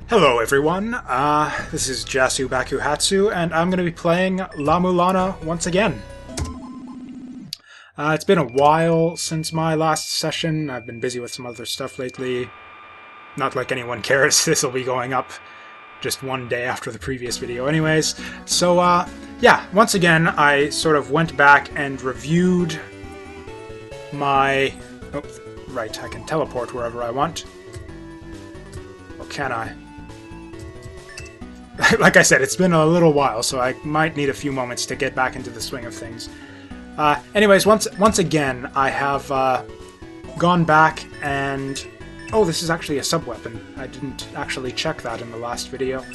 Hello everyone, this is Jasu Bakuhatsu, and I'm going to be playing La-Mulana once again. It's been a while since my last session. I've been busy with some other stuff lately. Not like anyone cares, this will be going up just one day after the previous video anyways. So, yeah, once again, I sort of went back and reviewed my... Oh, right, I can teleport wherever I want. Or can I? Like I said, it's been a little while, so I might need a few moments to get back into the swing of things. Anyways, once again, I have gone back and... Oh, this is actually a sub-weapon. I didn't actually check that in the last video.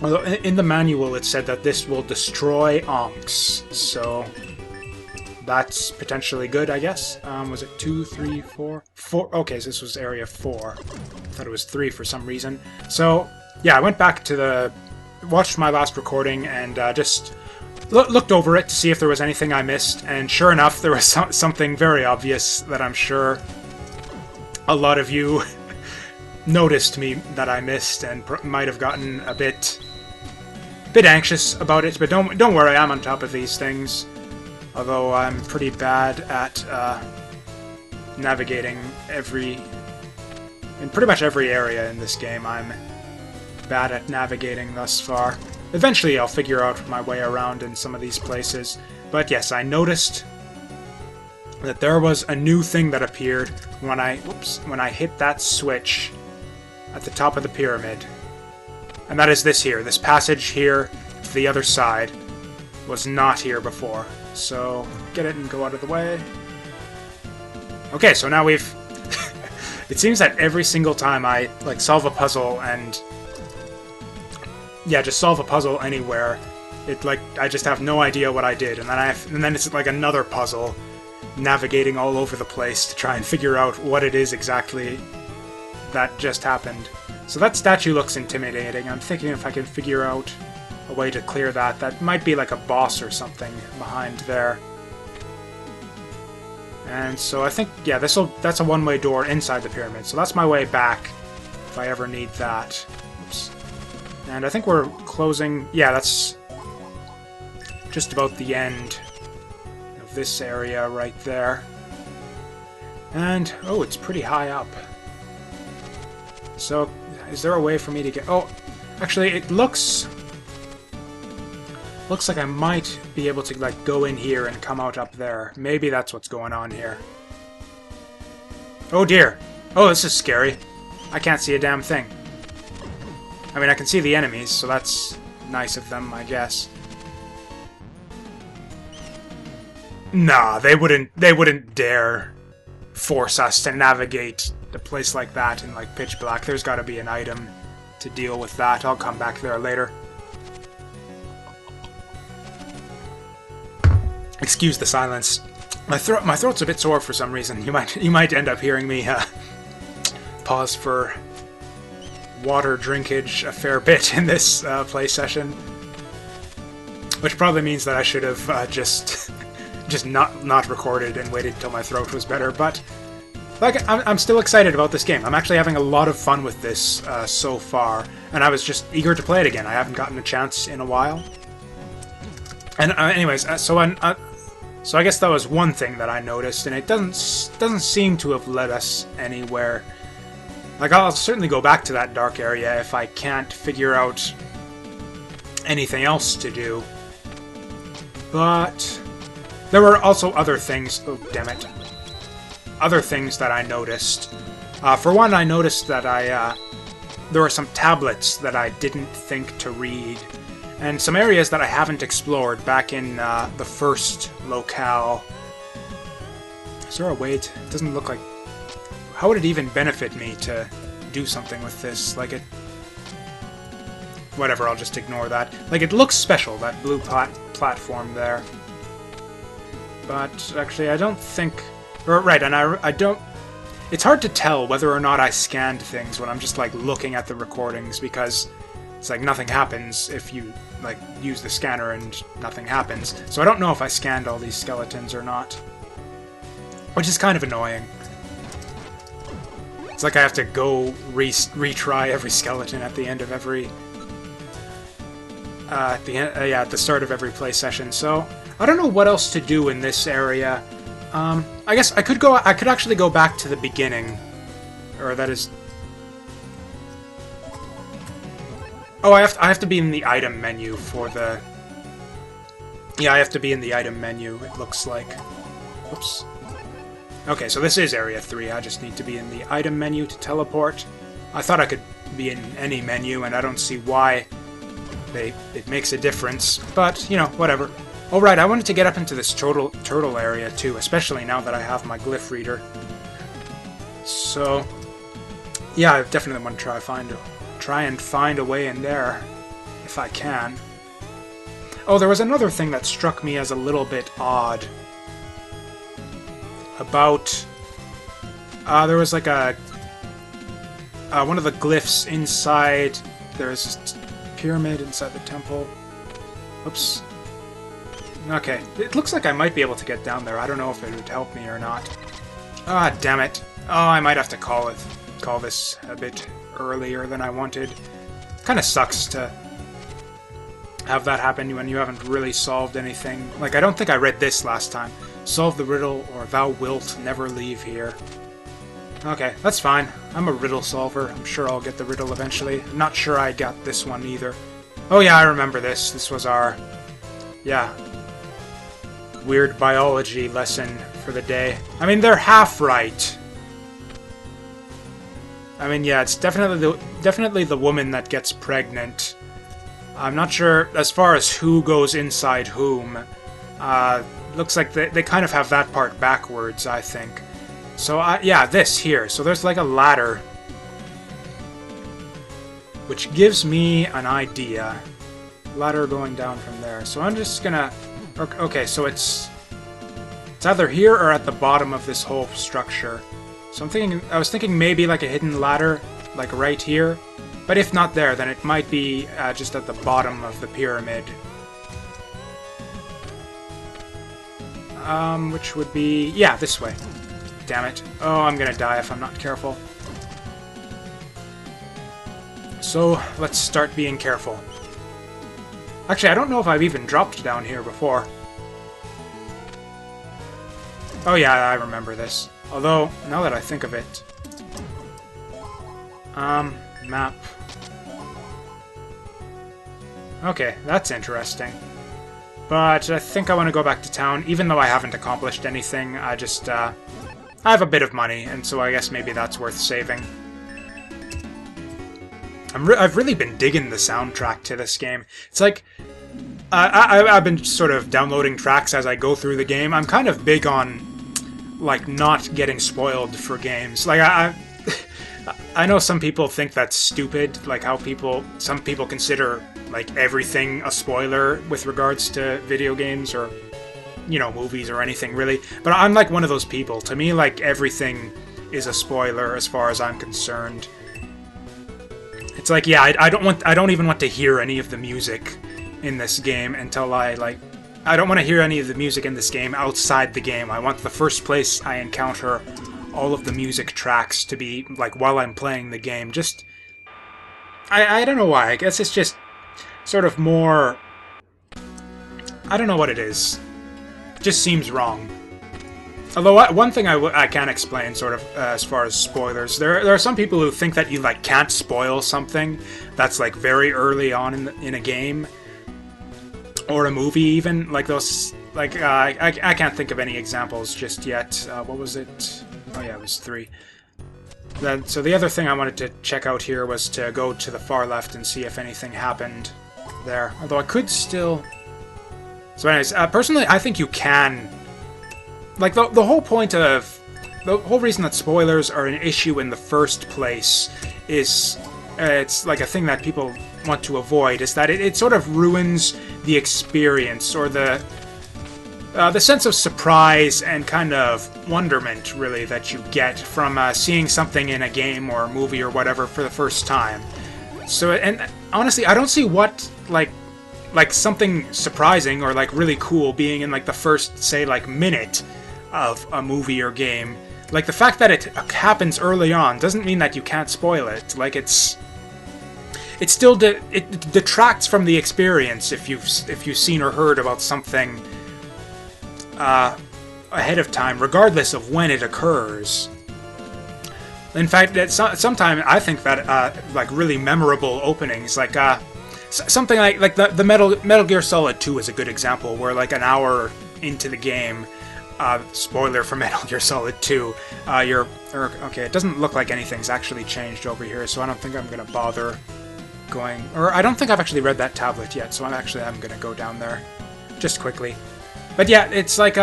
Although in the manual it said that this will destroy onks, so that's potentially good, I guess. Was it 2, 3, 4? 4? Okay, so this was area 4. I thought it was 3 for some reason. So... yeah, I went back to watched my last recording and just looked over it to see if there was anything I missed, and sure enough, there was something very obvious that I'm sure a lot of you noticed that I missed and might have gotten a bit anxious about it. But don't worry, I'm on top of these things. Although I'm pretty bad at navigating in pretty much every area in this game. I'm bad at navigating thus far. Eventually I'll figure out my way around in some of these places. But yes, I noticed that there was a new thing that appeared when I hit that switch at the top of the pyramid. And that is this here. This passage here to the other side was not here before. So get it and go out of the way. Okay, so now we've... It seems that every single time I solve a puzzle and... yeah, just solve a puzzle anywhere. I just have no idea what I did, and then it's like another puzzle, navigating all over the place to try and figure out what it is exactly that just happened. So that statue looks intimidating. I'm thinking if I can figure out a way to clear that. That might be like a boss or something behind there. And so I think, yeah, that's a one-way door inside the pyramid. So that's my way back if I ever need that. Oops. And I think we're closing... yeah, that's just about the end of this area right there. And, oh, it's pretty high up. So, is there a way for me to get... oh, actually, it looks like I might be able to, go in here and come out up there. Maybe that's what's going on here. Oh, dear. Oh, this is scary. I can't see a damn thing. I mean, I can see the enemies, so that's nice of them, I guess. Nah, they wouldn't dare force us to navigate a place like that in, pitch black. There's gotta be an item to deal with that. I'll come back there later. Excuse the silence. My throat's a bit sore for some reason. You might end up hearing me pause for water drinkage a fair bit in this play session, which probably means that I should have just not recorded and waited until my throat was better. But I'm still excited about this game. I'm actually having a lot of fun with this so far, and I was just eager to play it again. I haven't gotten a chance in a while. And anyways, so I guess that was one thing that I noticed, and it doesn't seem to have led us anywhere. I'll certainly go back to that dark area if I can't figure out anything else to do. But there were also other things... oh, damn it. Other things that I noticed. For one, I noticed that there were some tablets that I didn't think to read, and some areas that I haven't explored back in the first locale. Is there a way to... it doesn't look like... how would it even benefit me to do something with this? Whatever, I'll just ignore that. It looks special, that blue platform there. But, actually, I don't think... right, and I don't... it's hard to tell whether or not I scanned things when I'm just, looking at the recordings, because it's nothing happens if you, use the scanner and nothing happens. So I don't know if I scanned all these skeletons or not. Which is kind of annoying. It's like I have to go retry every skeleton at the end of every... at the start of every play session. So I don't know what else to do in this area. I guess I could actually go back to the beginning, or that is. Oh, I have to be in the item menu for the. Yeah, I have to be in the item menu. It looks like. Oops. Okay, so this is Area 3. I just need to be in the item menu to teleport. I thought I could be in any menu, and I don't see why it makes a difference. But, you know, whatever. Alright, I wanted to get up into this turtle area, too, especially now that I have my glyph reader. So, yeah, I definitely want to try and find a way in there, if I can. Oh, there was another thing that struck me as a little bit odd. About... there was like a... one of the glyphs inside... There's this pyramid inside the temple. Oops. Okay, it looks like I might be able to get down there. I don't know if it would help me or not. Ah, damn it. Oh, I might have to call this a bit earlier than I wanted. Kinda sucks to have that happen when you haven't really solved anything. Like, I don't think I read this last time. Solve the riddle, or thou wilt never leave here. Okay, that's fine. I'm a riddle solver. I'm sure I'll get the riddle eventually. I'm not sure I got this one either. Oh yeah, I remember this. This was our... yeah. Weird biology lesson for the day. I mean, they're half right. I mean, yeah, it's definitely the woman that gets pregnant. I'm not sure as far as who goes inside whom. Looks like they kind of have that part backwards, I think. So, yeah, this here. So there's like a ladder, which gives me an idea. Ladder going down from there. So I'm just gonna... Okay, so it's either here or at the bottom of this whole structure. So I was thinking maybe like a hidden ladder, like right here. But if not there, then it might be just at the bottom of the pyramid. Which would be... yeah, this way. Damn it. Oh, I'm gonna die if I'm not careful. So, let's start being careful. Actually, I don't know if I've even dropped down here before. Oh yeah, I remember this. Although, now that I think of it... map. Okay, that's interesting. But I think I want to go back to town, even though I haven't accomplished anything. I just, I have a bit of money, and so I guess maybe that's worth saving. I've really been digging the soundtrack to this game. It's like... I've been sort of downloading tracks as I go through the game. I'm kind of big on, like, not getting spoiled for games. Like, I know some people think that's stupid, like how some people consider, like, everything a spoiler with regards to video games or, you know, movies or anything, really. But I'm, like, one of those people. To me, like, everything is a spoiler as far as I'm concerned. It's like, yeah, I don't even want to hear any of the music in this game until I don't want to hear any of the music in this game outside the game. I want the first place I encounter all of the music tracks to be, like, while I'm playing the game. Just... I don't know why. I guess it's just sort of more... I don't know what it is. It just seems wrong. Although, one thing I can explain, sort of, as far as spoilers, there are some people who think that you, like, can't spoil something that's, like, very early on in a game. Or a movie, even. Like, those... like, I can't think of any examples just yet. What was it? Oh yeah, it was 3. So the other thing I wanted to check out here was to go to the far left and see if anything happened there. Although I could still... So anyways, personally, I think you can... Like, the whole point of... The whole reason that spoilers are an issue in the first place is... it's like a thing that people want to avoid, is that it sort of ruins the experience, or the sense of surprise and kind of wonderment, really, that you get from seeing something in a game or a movie or whatever for the first time. So, and honestly, I don't see what, like something surprising or, like, really cool being in, like, the first, say, like, minute of a movie or game. like, the fact that it happens early on doesn't mean that you can't spoil it. Like, it still it detracts from the experience if you've seen or heard about something ahead of time, regardless of when it occurs. In fact, sometimes I think that like really memorable openings, like something like the Metal Gear Solid 2 is a good example, where like an hour into the game, spoiler for Metal Gear Solid 2, okay, it doesn't look like anything's actually changed over here, so I don't think I'm gonna bother going, or I don't think I've actually read that tablet yet, so I'm gonna go down there just quickly. But yeah, it's like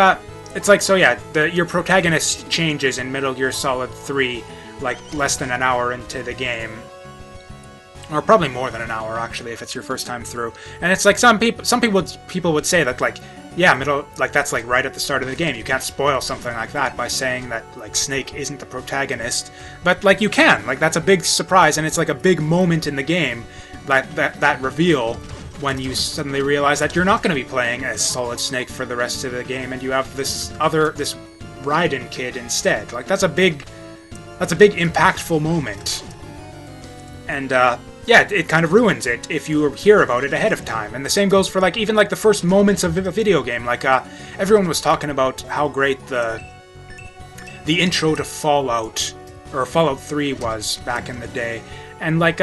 so yeah, your protagonist changes in Metal Gear Solid 3 like less than an hour into the game, or probably more than an hour actually if it's your first time through. And it's like some people would say that, like, yeah, that's like right at the start of the game. You can't spoil something like that by saying that like Snake isn't the protagonist, but like you can. Like, that's a big surprise, and it's like a big moment in the game, that reveal, when you suddenly realize that you're not going to be playing as Solid Snake for the rest of the game, and you have this Raiden kid instead. Like, that's a big impactful moment. And yeah, it kind of ruins it if you hear about it ahead of time. And the same goes for like even like the first moments of a video game. Like everyone was talking about how great the intro to Fallout 3 was back in the day. And like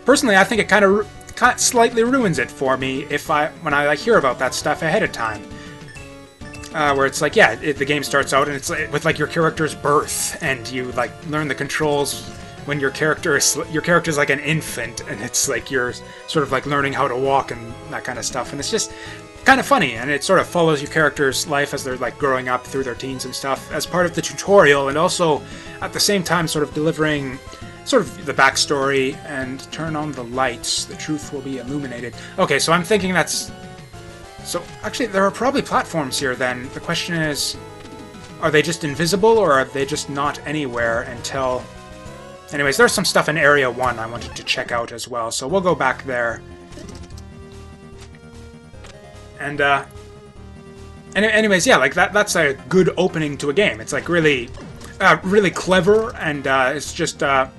personally, I think it kind of slightly ruins it for me when I like hear about that stuff ahead of time. Where it's like, yeah, the game starts out and it's with like your character's birth, and you like learn the controls when your character's like an infant, and it's like you're sort of like learning how to walk and that kind of stuff, and it's just kind of funny, and it sort of follows your character's life as they're like growing up through their teens and stuff as part of the tutorial, and also at the same time sort of delivering sort of the backstory. And turn on the lights, the truth will be illuminated. Okay, so I'm thinking so actually there are probably platforms here then. The question is, are they just invisible, or are they just not anywhere until... Anyways, there's some stuff in Area 1 I wanted to check out as well, so we'll go back there. And anyways, yeah, like that's a good opening to a game. It's like really clever, and it's just yeah,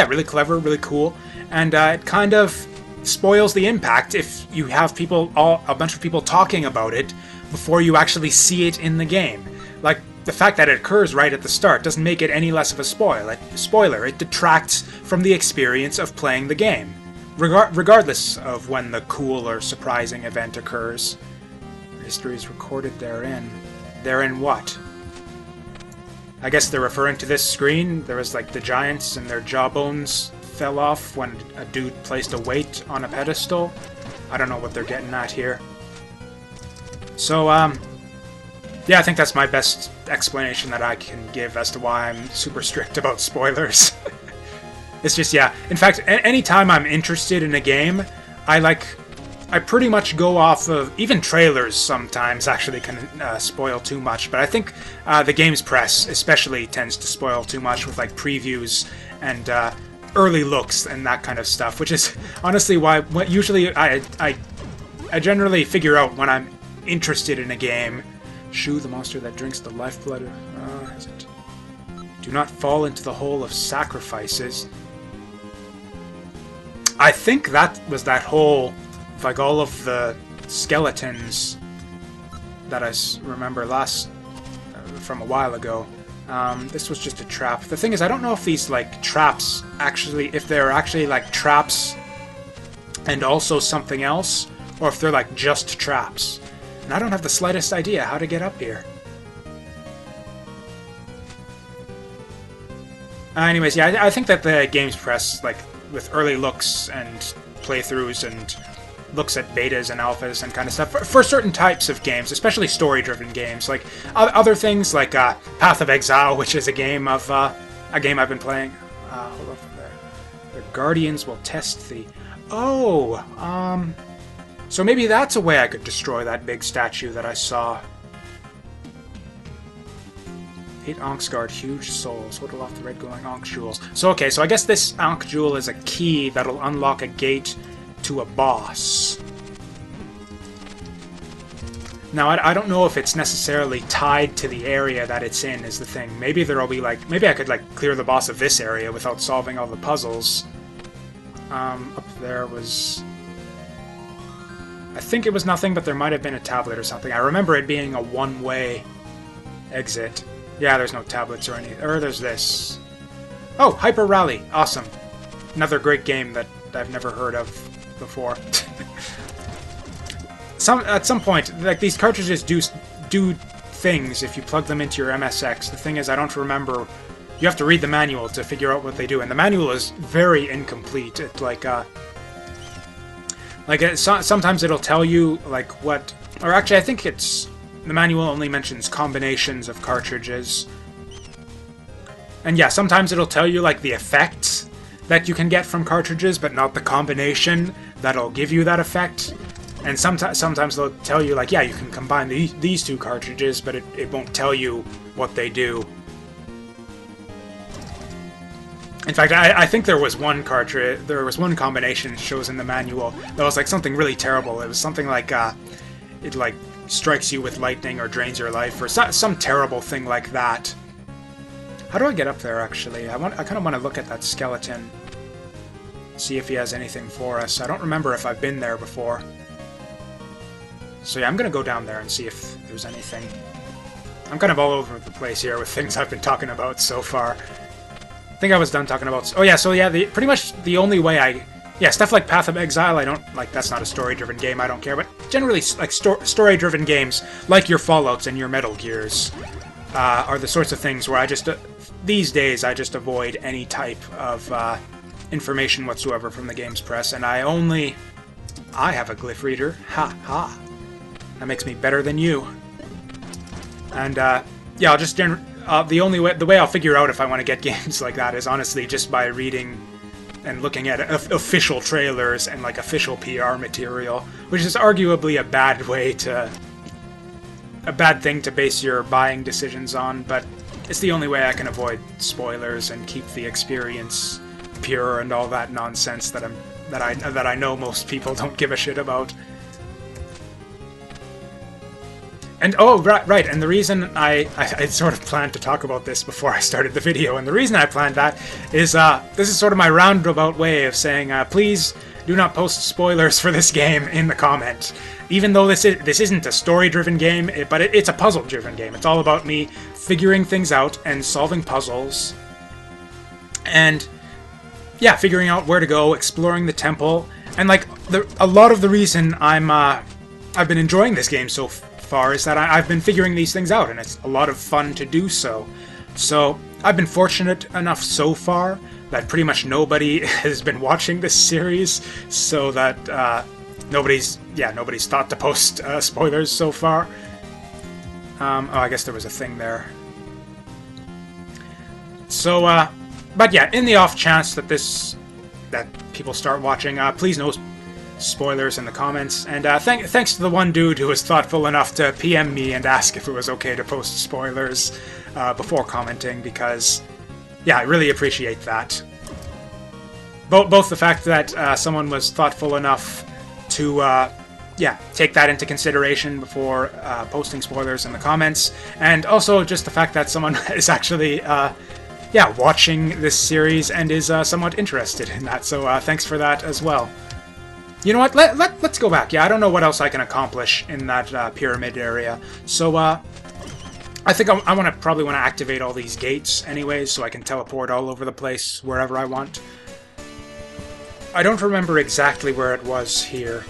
really clever, really cool, and it kind of spoils the impact if you have a bunch of people talking about it before you actually see it in the game. Like, the fact that it occurs right at the start doesn't make it any less of a spoiler. It detracts from the experience of playing the game, regardless of when the cool or surprising event occurs. History is recorded therein. Therein what? I guess they're referring to this screen. There was like the giants and their jawbones fell off when a dude placed a weight on a pedestal. I don't know what they're getting at here. So, yeah, I think that's my best explanation that I can give as to why I'm super strict about spoilers. It's just, yeah. In fact, anytime I'm interested in a game, I pretty much go off of... Even trailers sometimes actually can spoil too much, but I think the games press especially tends to spoil too much with, like, previews and early looks and that kind of stuff, which is honestly why usually I generally figure out when I'm interested in a game. Shu, the monster that drinks the lifeblood. Is it? Do not fall into the hole of sacrifices. I think that was that whole, like all of the skeletons that I remember from a while ago. This was just a trap. The thing is, I don't know if these like traps if they're actually like traps and also something else, or if they're like just traps. And I don't have the slightest idea how to get up here. Anyways, yeah, I think that the games press, like, with early looks and playthroughs and looks at betas and alphas and kind of stuff, for certain types of games, especially story-driven games, like other things like Path of Exile, which is a game I've been playing. Hold on from there. The Guardians will test thee. Oh, so maybe that's a way I could destroy that big statue that I saw. 8 Ankh's Guard, huge souls. Whittle off the red glowing Ankh jewels. So okay, so I guess this Ankh jewel is a key that'll unlock a gate to a boss. Now, I don't know if it's necessarily tied to the area that it's in, is the thing. Maybe there'll be, like... Maybe I could, like, clear the boss of this area without solving all the puzzles. Up there was... I think it was nothing, but there might have been a tablet or something. I remember it being a one-way exit. Yeah, there's no tablets or anything. Or there's this. Oh, Hyper Rally. Awesome. Another great game that I've never heard of before. At some point, like, these cartridges do things if you plug them into your MSX. The thing is, I don't remember. You have to read the manual to figure out what they do, and the manual is very incomplete. It's sometimes it'll tell you like what, or actually I think it's the manual only mentions combinations of cartridges. And yeah, sometimes it'll tell you like the effects that you can get from cartridges, but not the combination that'll give you that effect. And sometimes they'll tell you, like, yeah, you can combine these two cartridges, but it won't tell you what they do. In fact, I think there was one combination shows in the manual that was like something really terrible. It was something like it like strikes you with lightning or drains your life or some terrible thing like that. How do I get up there? Actually, I kind of want to look at that skeleton, see if he has anything for us. I don't remember if I've been there before. So yeah, I'm gonna go down there and see if there's anything. I'm kind of all over the place here with things I've been talking about so far. I think I was done talking about... Oh yeah, so yeah, pretty much the only way yeah, stuff like Path of Exile, I don't... Like, that's not a story-driven game, I don't care, but generally, like, story-driven games, like your Fallouts and your Metal Gears, are the sorts of things where I just... these days, I just avoid any type of information whatsoever from the game's press, and I have a glyph reader. Ha ha. That makes me better than you. And, yeah, I'll just... the way I'll figure out if I want to get games like that is honestly just by reading and looking at official trailers and like official PR material, which is arguably a bad thing to base your buying decisions on, but it's the only way I can avoid spoilers and keep the experience pure and all that nonsense that I know most people don't give a shit about. And oh, right, and the reason I sort of planned to talk about this before I started the video, and the reason I planned that is this is sort of my roundabout way of saying, please do not post spoilers for this game in the comment. Even though this isn't a story-driven game, but it's a puzzle-driven game. It's all about me figuring things out and solving puzzles. And yeah, figuring out where to go, exploring the temple, and like a lot of the reason I've been enjoying this game so far is that I've been figuring these things out, and it's a lot of fun to do so. So I've been fortunate enough so far that pretty much nobody has been watching this series, so that nobody's thought to post spoilers so far. Oh, I guess there was a thing there. So, but yeah, in the off chance that people start watching, please no spoilers in the comments, and thanks to the one dude who was thoughtful enough to PM me and ask if it was okay to post spoilers before commenting, because yeah, I really appreciate that. Both the fact that someone was thoughtful enough to yeah, take that into consideration before posting spoilers in the comments, and also just the fact that someone is actually yeah, watching this series and is somewhat interested in that, so thanks for that as well. You know what, let's go back. Yeah, I don't know what else I can accomplish in that pyramid area, so I think I probably want to activate all these gates anyways, so I can teleport all over the place wherever I want. I don't remember exactly where it was here.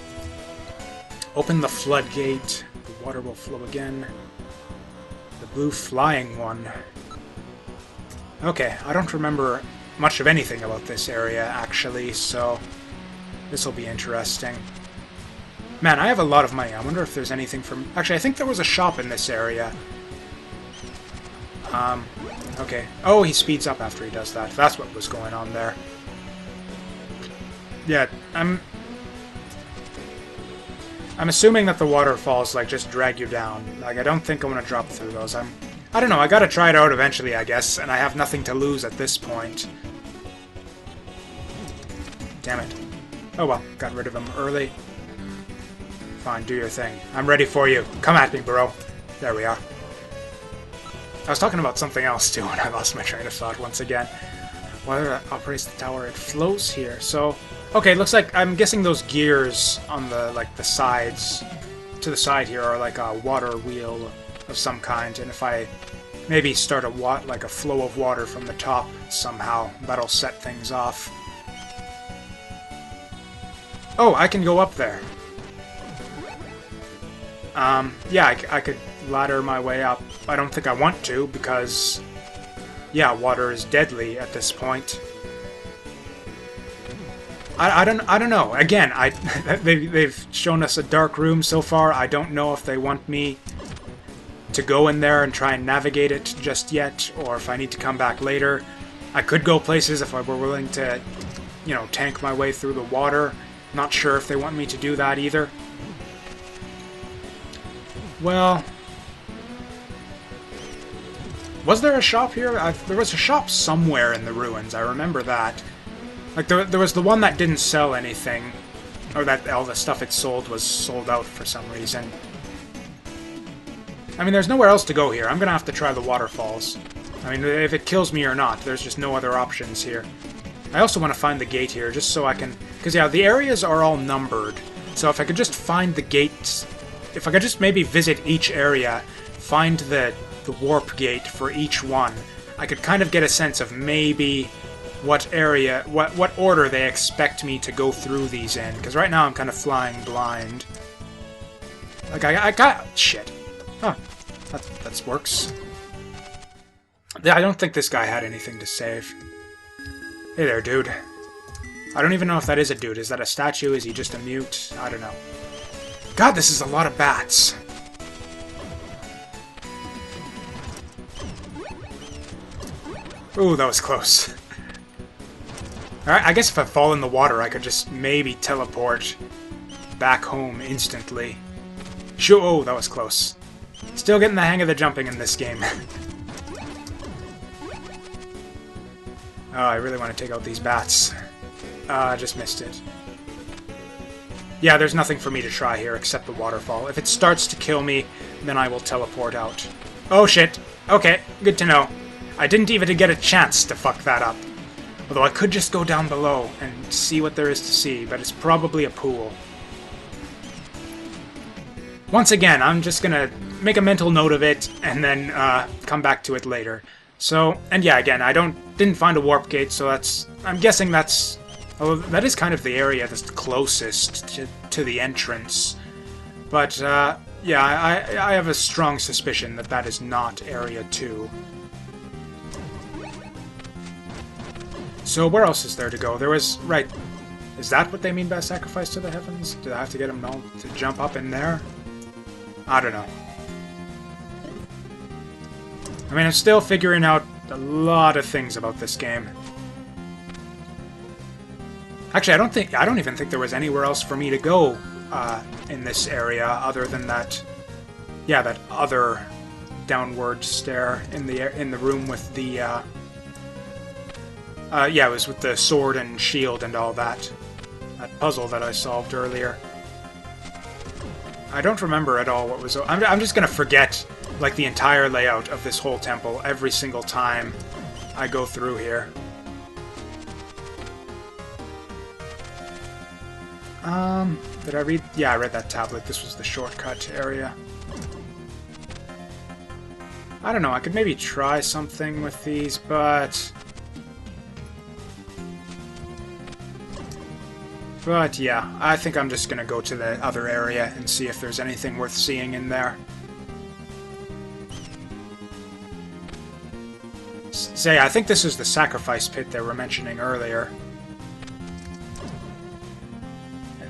Open the floodgate. The water will flow again. The blue flying one. Okay, I don't remember much of anything about this area, actually, so this will be interesting. Man, I have a lot of money. I wonder if there's anything from... Actually, I think there was a shop in this area. Okay. Oh, he speeds up after he does that. That's what was going on there. Yeah, I'm assuming that the waterfalls, like, just drag you down. Like, I don't think I'm gonna drop through those. I don't know, I gotta try it out eventually, I guess, and I have nothing to lose at this point. Damn it. Oh well, got rid of him early. Fine, do your thing. I'm ready for you. Come at me, bro. There we are. I was talking about something else, too, and I lost my train of thought once again. Water operates the tower. It flows here. So, okay, looks like I'm guessing those gears on the, like, the sides, to the side here are like a water wheel of some kind, and if I maybe start like a flow of water from the top somehow, that'll set things off. Oh, I can go up there. Yeah, I could ladder my way up. I don't think I want to, because, yeah, water is deadly at this point. I don't know. Again, they've shown us a dark room so far. I don't know if they want me to go in there and try and navigate it just yet, or if I need to come back later. I could go places if I were willing to, you know, tank my way through the water. Not sure if they want me to do that either. Well, was there a shop here? There was a shop somewhere in the ruins, I remember that. Like, there was the one that didn't sell anything, or that all the stuff it sold was sold out for some reason. I mean, there's nowhere else to go here. I'm gonna have to try the waterfalls. I mean, if it kills me or not, there's just no other options here. I also want to find the gate here, just so I can... Because, yeah, the areas are all numbered, so if I could just find the gates... If I could just maybe visit each area, find the warp gate for each one, I could kind of get a sense of maybe what area, what order they expect me to go through these in. Because right now I'm kind of flying blind. Like, I got... Shit. Huh. That works. Yeah, I don't think this guy had anything to save. Hey there, dude. I don't even know if that is a dude. Is that a statue? Is he just a mute? I don't know. God, this is a lot of bats. Ooh, that was close. Alright, I guess if I fall in the water, I could just maybe teleport back home instantly. Sure, oh, that was close. Still getting the hang of the jumping in this game. Oh, I really want to take out these bats. I just missed it. Yeah, there's nothing for me to try here except the waterfall. If it starts to kill me, then I will teleport out. Oh shit. Okay, good to know. I didn't even get a chance to fuck that up. Although I could just go down below and see what there is to see, but it's probably a pool. Once again, I'm just gonna make a mental note of it and then come back to it later. So, and yeah, again, I didn't find a warp gate, so I'm guessing that's... Oh, that is kind of the area that's closest to the entrance. But, yeah, I have a strong suspicion that that is not Area 2. So, where else is there to go? There was... Right. Is that what they mean by sacrifice to the heavens? Do I have to get them all to jump up in there? I don't know. I mean, I'm still figuring out a lot of things about this game. Actually, I don't even think there was anywhere else for me to go in this area other than that. Yeah, that other downward stair in the room with the. Yeah, it was with the sword and shield and all that. That puzzle that I solved earlier. I don't remember at all what was. I'm just gonna forget like the entire layout of this whole temple every single time I go through here. Did I read? Yeah, I read that tablet. This was the shortcut area. I don't know, I could maybe try something with these, but... But yeah, I think I'm just gonna go to the other area and see if there's anything worth seeing in there. Say, I think this is the sacrifice pit they were mentioning earlier.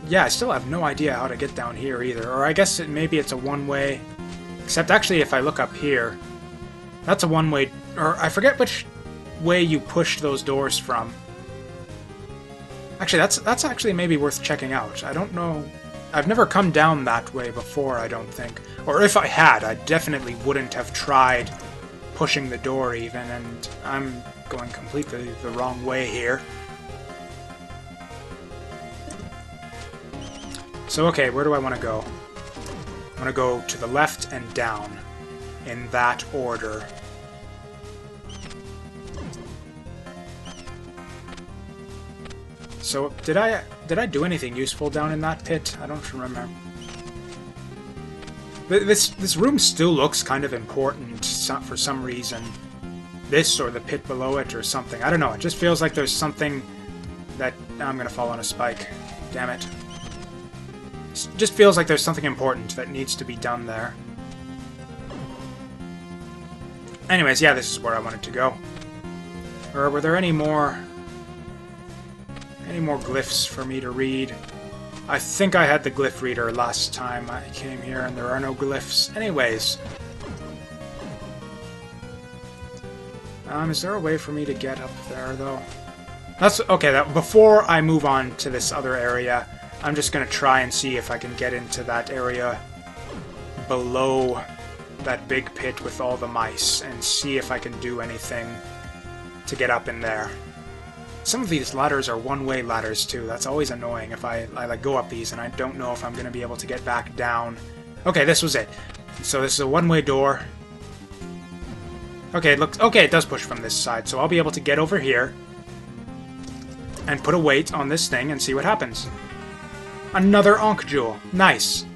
Yeah, I still have no idea how to get down here either. Or I guess maybe it's a one-way... Except actually if I look up here, that's a one-way... Or I forget which way you pushed those doors from. Actually, that's actually maybe worth checking out. I don't know... I've never come down that way before, I don't think. Or if I had, I definitely wouldn't have tried pushing the door even, and I'm going completely the wrong way here. So, okay, where do I want to go? want to go to the left and down, in that order. So, did I do anything useful down in that pit? I don't remember. This room still looks kind of important for some reason. This or the pit below it or something. I don't know. It just feels like there's something that... I'm gonna fall on a spike. Damn it. It just feels like there's something important that needs to be done there. Anyways, yeah, this is where I wanted to go. Or were there any more glyphs for me to read? I think I had the glyph reader last time I came here, and there are no glyphs. Anyways. Is there a way for me to get up there, though? That's okay. Before I move on to this other area, I'm just gonna try and see if I can get into that area below that big pit with all the mice, and see if I can do anything to get up in there. Some of these ladders are one-way ladders, too. That's always annoying if I like, go up these and I don't know if I'm going to be able to get back down. Okay, this was it. So this is a one-way door. Okay, it does push from this side, so I'll be able to get over here and put a weight on this thing and see what happens. Another Ankh Jewel. Nice.